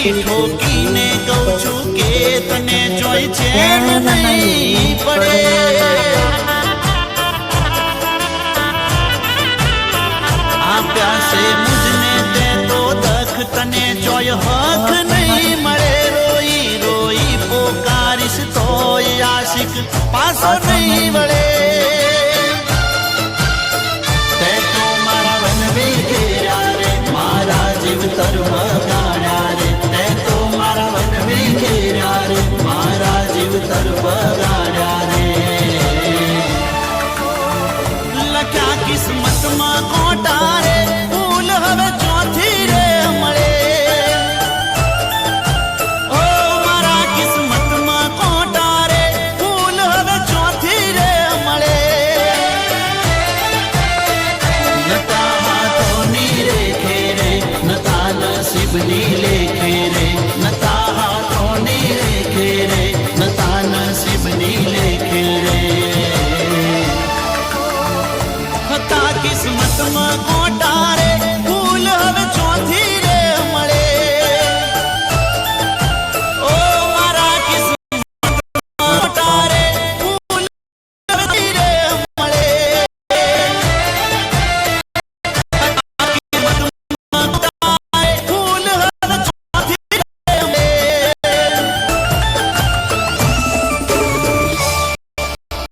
ઠોકીને કહું છું કે તને જોઈ ચેન નહીં પડે આપ્યા છે મુજને તે તો દખ તને જોય હક નહીં મળે રોઈ રોઈ પોકારીશ તોય આશિક પાછો નહીં વળે તે તો મારા વનવે ઘેર્યા રે મારા જીવતર વગાડ્યા રે તે તો મારા વનવે ઘેર્યા રે મારા જીવતર વગાડ્યા રે લખ્યા કિસ્મતમાં કોટા રે ફૂલ હવે ચોથી રે મળે ઓ મારા કિસ્મતમાં કોટા રે ફૂલ હવે ચોથી રે મળે નતા હાથોની રેખે રે નતા નસીબની લેખે રે